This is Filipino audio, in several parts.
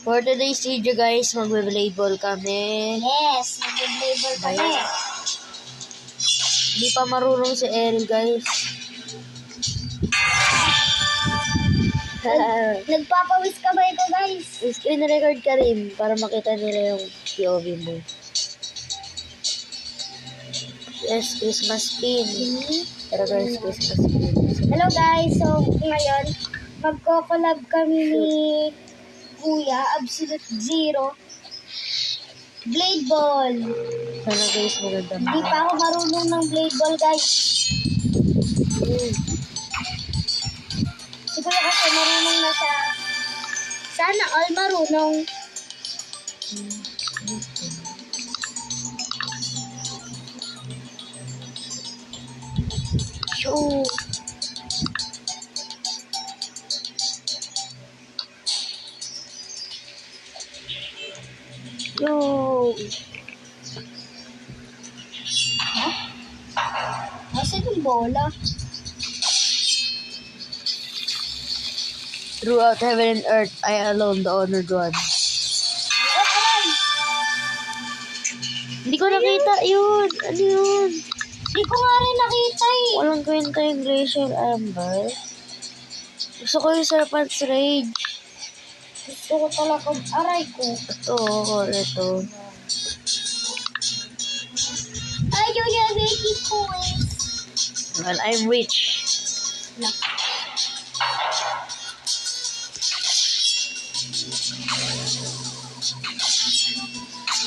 For today's video guys, magbe-blade ball kami. Yes, mag-blade ball kami. Hindi pa marunong si Errol guys. Nagpapawis kamay ko guys. Screen record ka rin para makita nila yung POV mo. Yes, Christmas pin. Pero guys, Christmas pin. Hello guys, so ngayon, magko-collab kami ni Kuya, Absolute Zero. Blade ball. Sana guys, maganda. Hindi pa ako marunong ng blade ball guys. Siguro kasi marunong na siya. Sana all marunong. Show! Yo! Nasaan yung bola? Throughout heaven and earth, I alone, the honored one. Hindi ko nakita yun. Ano yun? Hindi ko nga rin nakita eh. Walang kwenta yung Glacial Amber. Gusto ko yung Serpent's Rage. Gusto ko talaga aray ko. Ito. Ayaw yung baby ko eh. Well, I'm rich.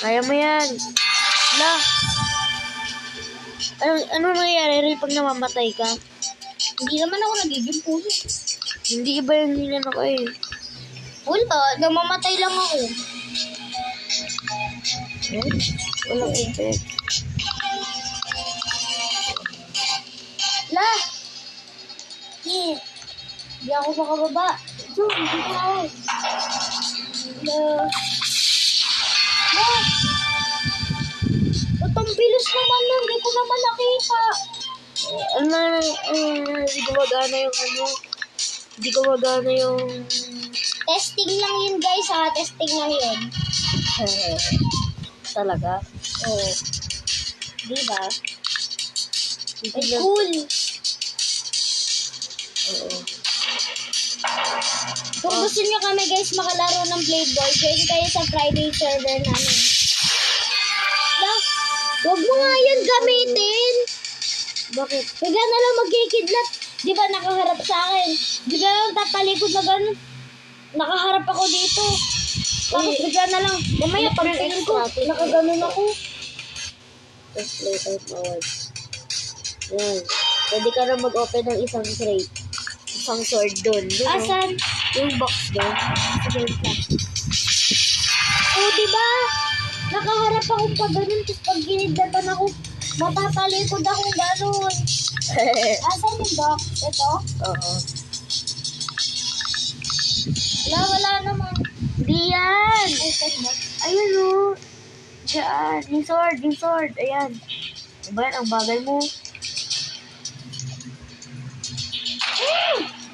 Kaya mo yan. Wala. Ano nangyayari pag namamatay ka? Hindi naman ako nagiging puso. Hindi iba yung hilan ako eh. Wala, namamatay lang ako. Eh? Walang effect. La! Hindi ako makababa. So, hindi ko ako. La! La! Ba't ang bilis naman nun? Hindi ko naman nakita. Hindi gumagana yung Hindi gumagana yung... Testing lang yun guys ha. Testing lang yun. Talaga? Oo. Diba? Ay, Tignan- cool. Oo. Kung gusto nyo kami guys makalaro ng Blade Ball, join kayo sa Friday server namin. La, huwag mo nga yan gamitin. Bakit? Bigla na lang magkikidnap. Di ba nakaharap sa akin? Bigla na lang tapalikod na gano'n. Nakaharap ako dito. Tapos bigla na lang. Mamaya pagtingin ko, nakaganon ako. Just play type awards. Yan. Pwede ka na mag-open ng isang crate. Isang sword doon. Asan? Yung box doon. Sige lang. Oh, di ba? Nakaharap ako pa ganun. Tapos pag ginidatan ako, matatalikod akong gano'n. Asan yung box? Ito? Oo. Wala naman. Di yan! Ay, saan ba? Ayun o. Diyan. Yung sword. Ayan. Diba yan? Ang bagay mo.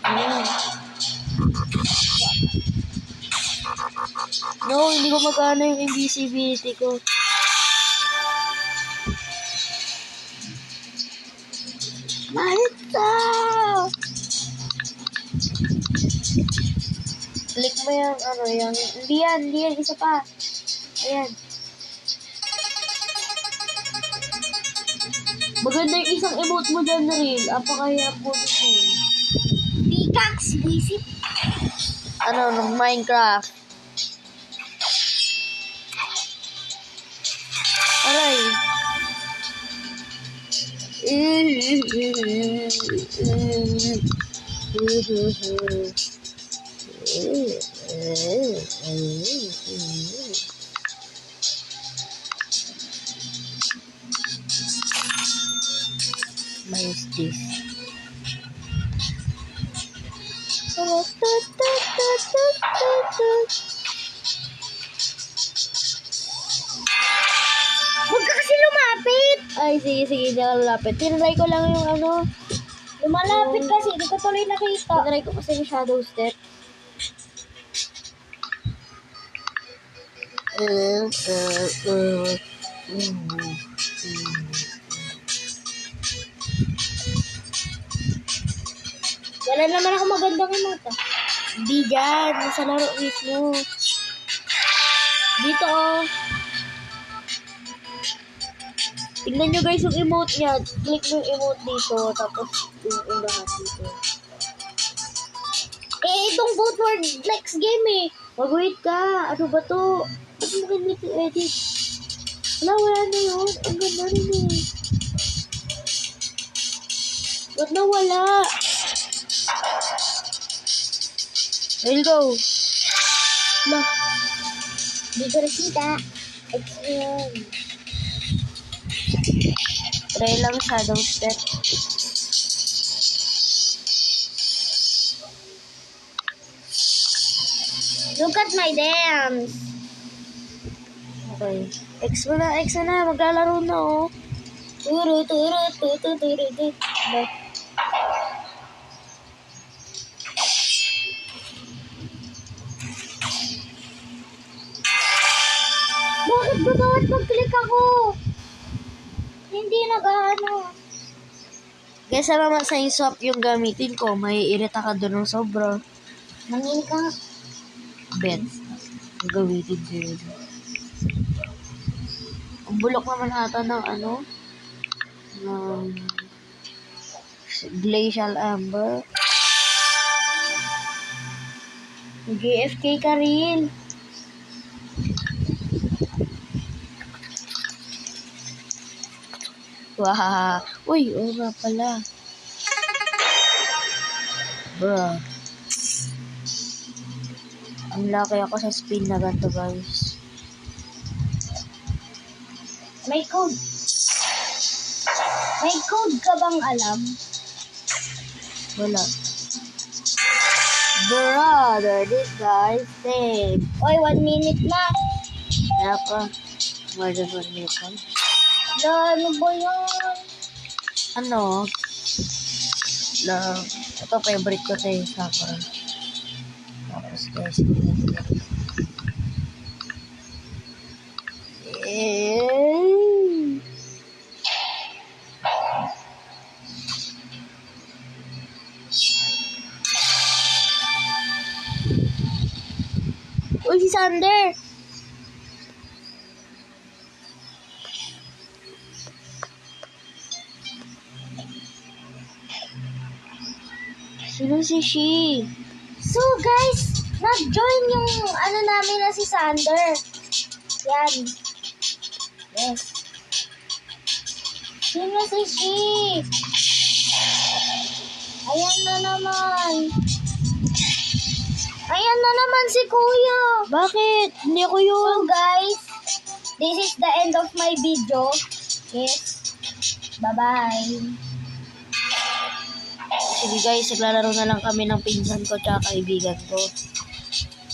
Ayan. No, hindi ko magkano yung invisibility ko. Marita! Click mo yung hindi yan, isa pa. Ayan. Maganda yung isang emote mo dyan na rin. Apakahirap mo nito. Pickaxe, visit. Ng Minecraft. Aray. Minus this. Huwag ka kasi lumapit. Ay, sige, hindi ako lalapit. Tinry ko lang yung Lumalapit kasi, hindi ko tuloy nakita. tinry ko kasi yung shadow step. Wala naman ako magandang emote. Hindi dyan. Nasa laro mismo. Dito oh. Tignan nyo guys yung emote niya. Click mo yung emote dito. Tapos yung lahat dito. Itong vote for next game eh. Mag-wait ka. Ano ba to? Ba't mo ganit i-edit? Wala na yun. Ang ganda rin eh. Ba't nawala? We'll go. Ba? Hindi ko nakita. Ayan. Try lang shadow step. Look at my dance. Okay. X mo na. Maglalaro na oh. Turu. Ba? Bakit ba bawat pag-click ako? Hindi nag-ano. Kesa naman sa swap yung gamitin ko, may irita ka doon ng sobra. Mangin ka. Bet. Ang gamitin ko yun. Ang bulok naman ata ng ano? Ng Glacial Amber. GFK ka rin. Wow. Uy, oo nga pala. Bruh. Ang laki ako sa spin na ganito guys. May code. May code ka bang alam? Wala. Brother, this guy is dead. Oy, 1 minute na. Kaya pa. More than 1 minute pa. Ano ba yan? Ano? Ito favorite ko sa Sakura. Tapos guys, uy, si Sander! Sino si Shi? So guys, nag-join yung ano namin na si Sander. Yan. Yes. Sino si Shi? Ayan na naman. Ayan na naman si Kuya. Bakit? Hindi ako So yun. guys, this is the end of my video. Yes. Bye-bye. Sige guys, naglalaro na lang kami ng pinsan ko tsaka kaibigan ko.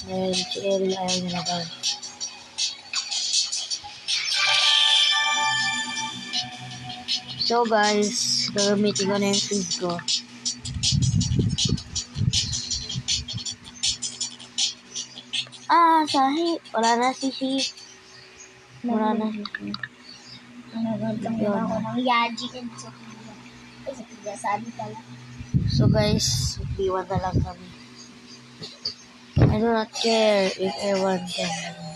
Dahil si Eril ayaw niya na daw. So guys, gagamitin ko na yung feed ko. Sahi. Wala na si Shi. Wala na si Shi. Nagagandang Yun. ako ng Yaji and Sophia. Ay, Sophia, sabi pala. So guys, iwan na lang kami. I do not care if everyone can.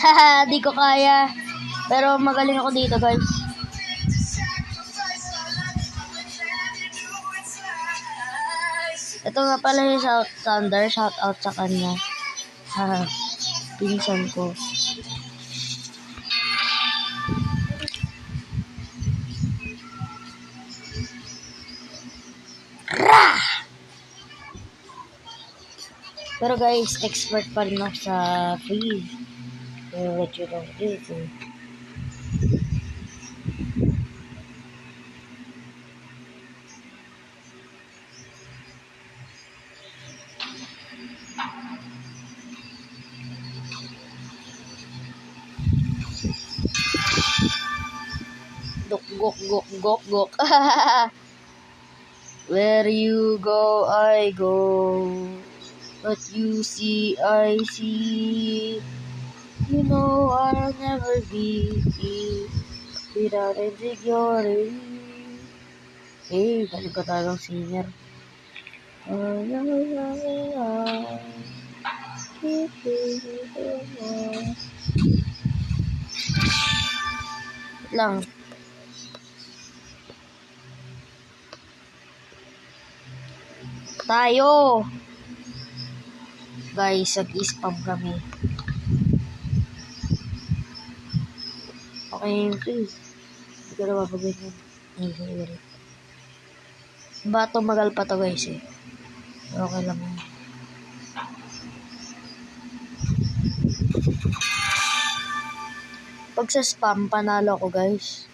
Haha, di ko kaya. Pero magaling ako dito, guys. Ito nga pala yung Thunder. Shout out sa kanya. Haha, pinsan ko. Pero guys, expert pa rin ako sa freeze. I'll let you know this. Gok, gok, gok, gok, gok. Where you go, I go. What you see, I see. You know I'll never be without insecurity. Eh, galing ko talagang singer. Lang. Tayo! Guys, nag-spam kami. Okay, please. Hindi ko na mapagawin yun. Ay, sorry. Ba, tumagal pa to guys eh. Okay lang yun. Pag sa spam, panalo ko guys.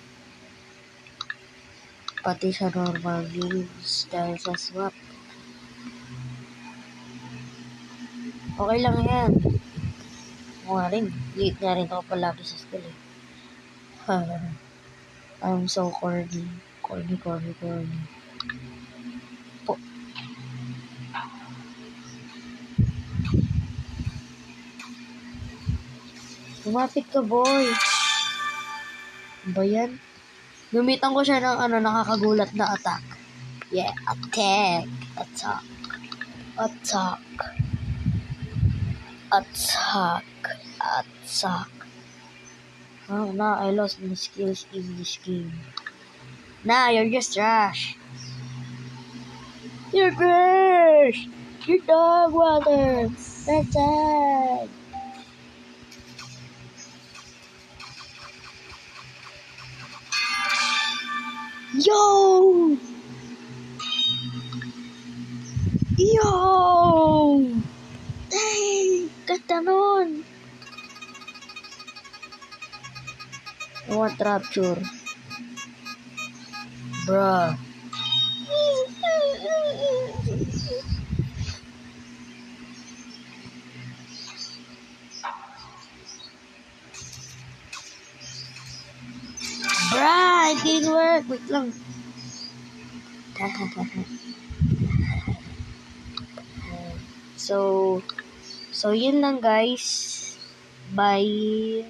Pati sa normal games dahil sa swap. Okay lang yan. Nga rin. Late nga rin ako palagi sa school eh. I'm so corny. Corny. Po. Lumapit ka, boy. Ba yan? Gumitan ko siya ng nakakagulat na attack. Yeah, attack. Oh, now I lost my skills in this game. Nah, you're just trash. You're trash! You're dog water! That's sad! Yo! Dang! Ganda nun! I want rapture. Bruh. Bruh, it didn't work. Wait lang. So yun lang guys. Bye.